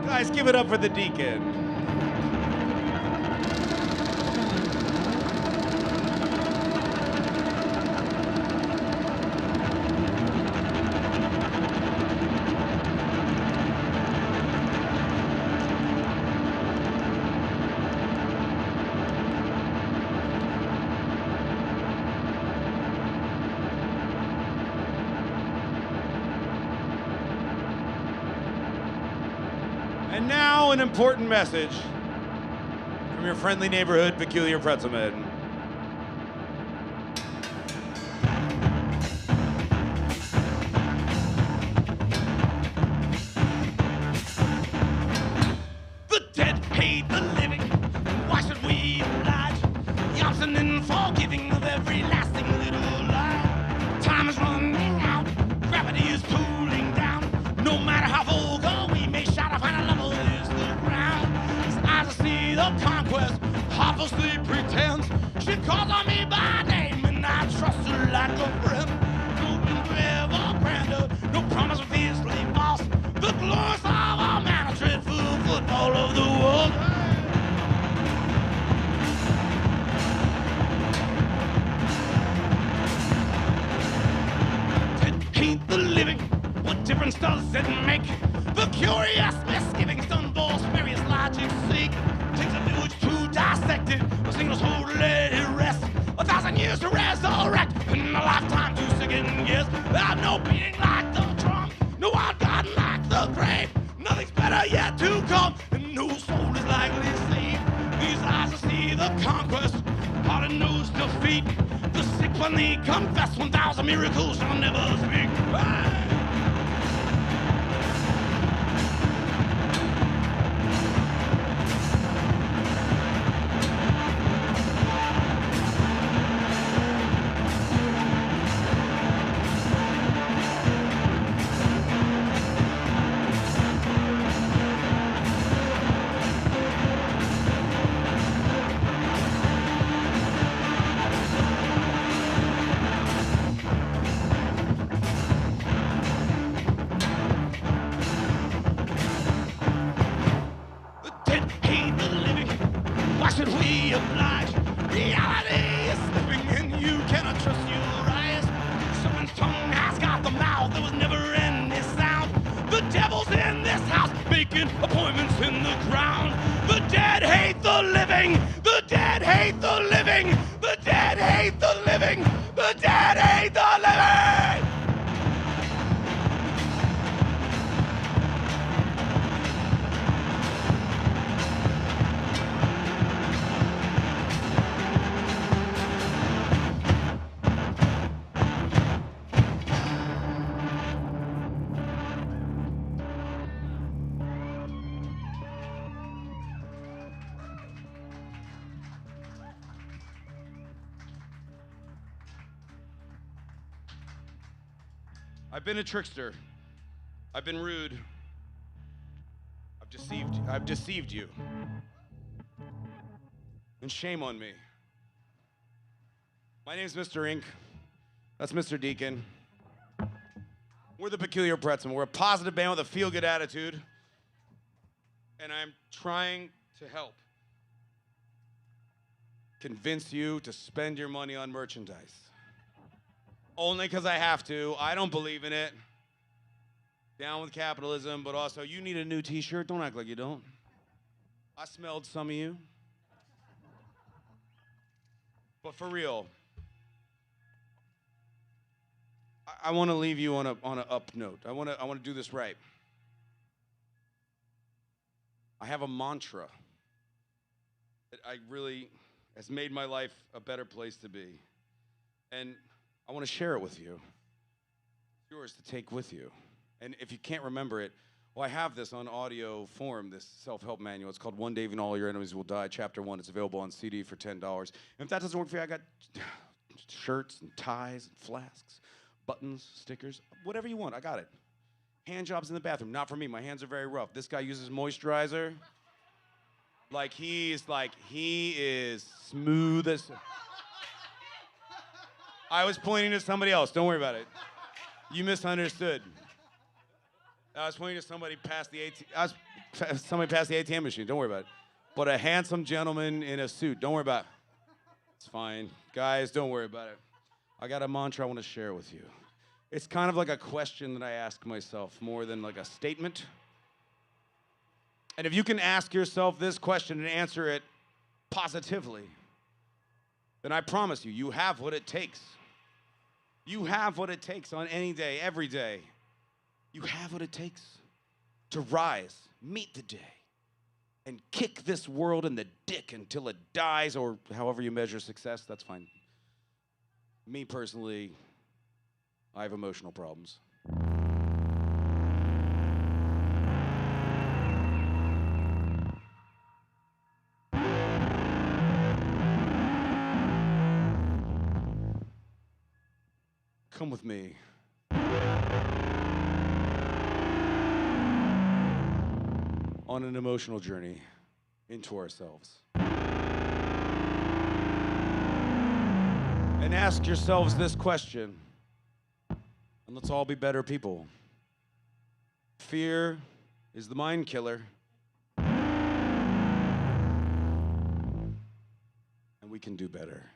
Guys, give it up for the deacon. And now an important message from your friendly neighborhood Peculiar Pretzelmen. The dead hate the living. Why should we oblige? Yamson and forgiving of every lasting little lie. Time is running out. Gravity is pulling down. No matter how vulgar we may shout, I find a level is the ground. His eyes to see the conquest, heartlessly pretends. She calls on me by name, and I trust her like a friend. No been ever grander, no promise of fiercely false. The glories of a man, a dreadful football of the world. Hate the living. What difference does it make? The curious misgivings done both various logics seek. Takes a village to dissect it, a single soul to let it rest. 1,000 years to resurrect, and a lifetime to second guess. There's no beating like the drum, no wild garden like the grave. Nothing's better yet to come, and no soul is likely saved. These eyes to see the conquest, heart and nose defeat. openly confess 1,000 miracles shall never speak. Why should we oblige? Reality is slipping and you cannot trust your eyes. Someone's tongue has got the mouth, there was never any sound. The devil's in this house, making appointments in the ground. The dead hate the living, the dead hate the living, the dead hate the living, the dead hate the living! I've been a trickster. I've been rude. I've deceived you. And shame on me. My name's Mr. Ink. That's Mr. Deacon. We're the Peculiar Pretzelmen. We're a positive band with a feel-good attitude. And I'm trying to help convince you to spend your money on merchandise. Only because I have to. I don't believe in it. Down with capitalism, but also you need a new t-shirt. Don't act like you don't. I smelled some of you. But for real, I want to leave you on an up note. I want to do this right. I have a mantra that has made my life a better place to be. And I want to share it with you. It's yours to take with you. And if you can't remember it, well, I have this on audio form, this self-help manual. It's called One Day Even All Your Enemies Will Die, Chapter 1. It's available on CD for $10. And if that doesn't work for you, I got shirts and ties and flasks, buttons, stickers, whatever you want, I got it. Hand jobs in the bathroom, not for me. My hands are very rough. This guy uses moisturizer. He is smooth as... I was pointing to somebody else. Don't worry about it. You misunderstood. I was pointing to somebody past the ATM machine. Don't worry about it. But a handsome gentleman in a suit. Don't worry about it. It's fine. Guys, don't worry about it. I got a mantra I want to share with you. It's kind of like a question that I ask myself more than like a statement. And if you can ask yourself this question and answer it positively, then I promise you, you have what it takes. You have what it takes on any day, every day. You have what it takes to rise, meet the day, and kick this world in the dick until it dies, or however you measure success, that's fine. Me personally, I have emotional problems. Come with me. On an emotional journey into ourselves. And ask yourselves this question, and let's all be better people. Fear is the mind killer, and we can do better.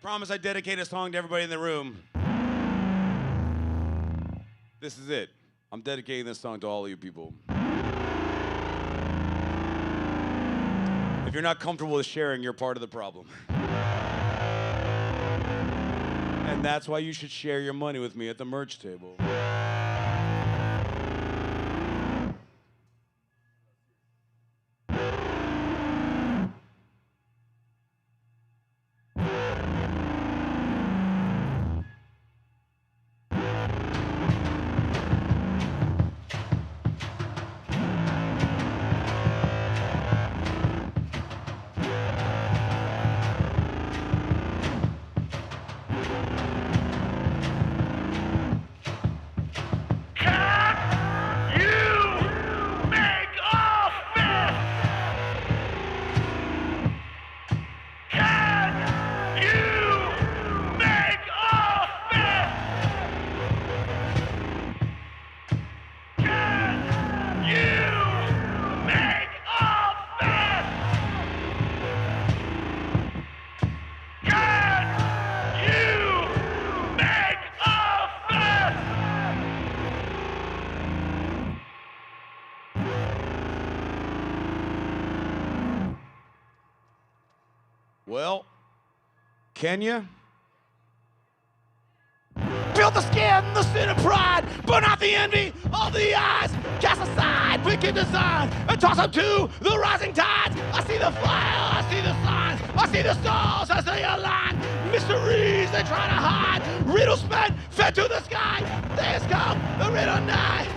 promise I dedicate a song to everybody in the room. This is it. I'm dedicating this song to all of you people. If you're not comfortable with sharing, you're part of the problem. And that's why you should share your money with me at the merch table. Well, can you? Build the skin, the sin of pride, burn out the envy of the eyes, cast aside wicked design, and toss them to the rising tides. I see the fire, I see the signs, I see the stars as they align. Mysteries they try to hide, riddles spent, fed to the sky. Days come, the riddle night.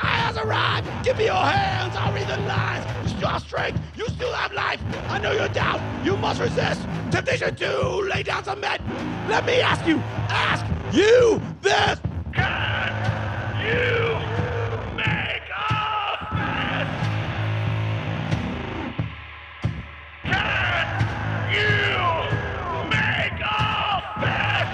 I has arrived, give me your hands, I'll read the lines. You still have strength, you still have life. I know your doubt, you must resist. Temptation to lay down some men. Let me ask you this. Can you make a mess? Can you make a mess?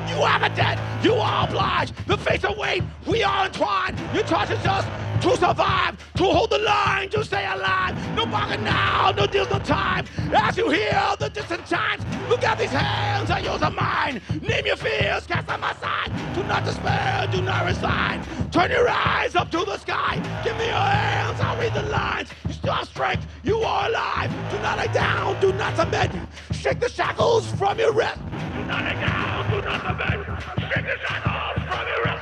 You have a debt, you are obliged. The fates await, we are entwined. You charges us to survive, to hold the line, to stay alive. No bargain now, no deals, no time. As you hear the distant chimes, look at these hands, are yours or mine. Name your fears, cast them aside. Do not despair, do not resign. Turn your eyes up to the sky. Give me your hands, I'll read the lines. You still have strength, you are alive. Do not lay down, do not submit. Shake the shackles from your wrist. Do not lay down, do not submit. Shake the shackles from your wrist.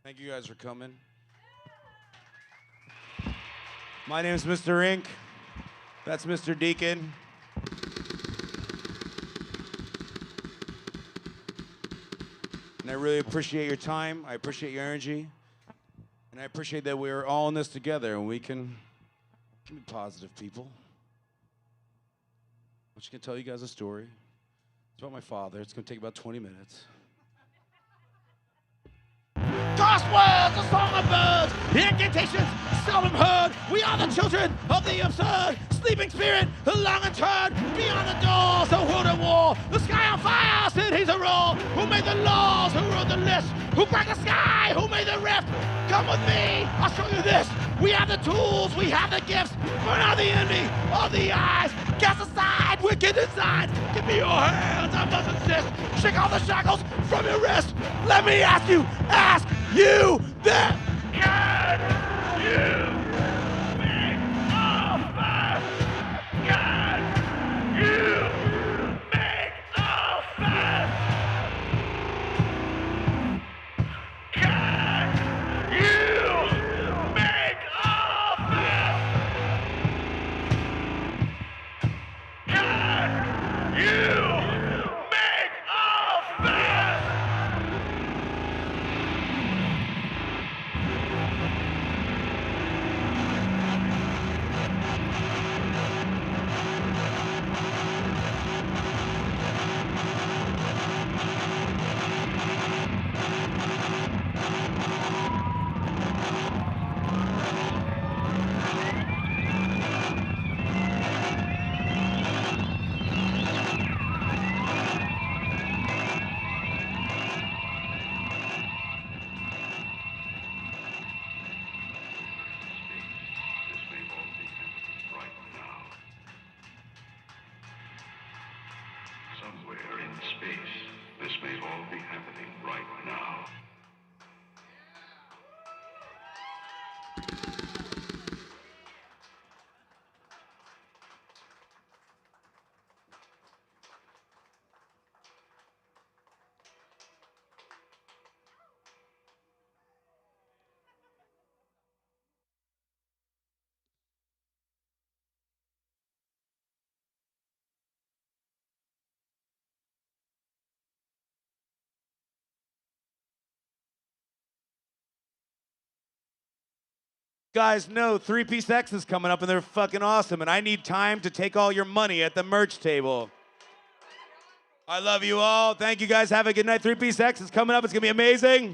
Thank you guys for coming. My name's Mr. Ink. That's Mr. Deacon. And I really appreciate your time. I appreciate your energy. And I appreciate that we're all in this together and we can be positive people. I'm just going to tell you guys a story. It's about my father. It's going to take about 20 minutes. words, a song of birds, incantations seldom heard. We are the children of the absurd, sleeping spirit, the long and turd. Beyond the doors, the world at war, the sky on fire, cities a roar. Who made the laws, who wrote the list, who cracked the sky, who made the rift? Come with me, I'll show you this. We have the tools, we have the gifts. Burn out the envy of the eyes. Cast aside wicked design. Give me your hands, I must insist. Shake all the shackles from your wrist. Let me ask you that. Can you make a fast? Can you make a fast? Can you make a fast? Can you make a fast? Somewhere in space, this may all be happening right now. Guys, no, 3-Piece X is coming up and they're fucking awesome. And I need time to take all your money at the merch table. I love you all. Thank you guys. Have a good night. 3-Piece X is coming up. It's going to be amazing.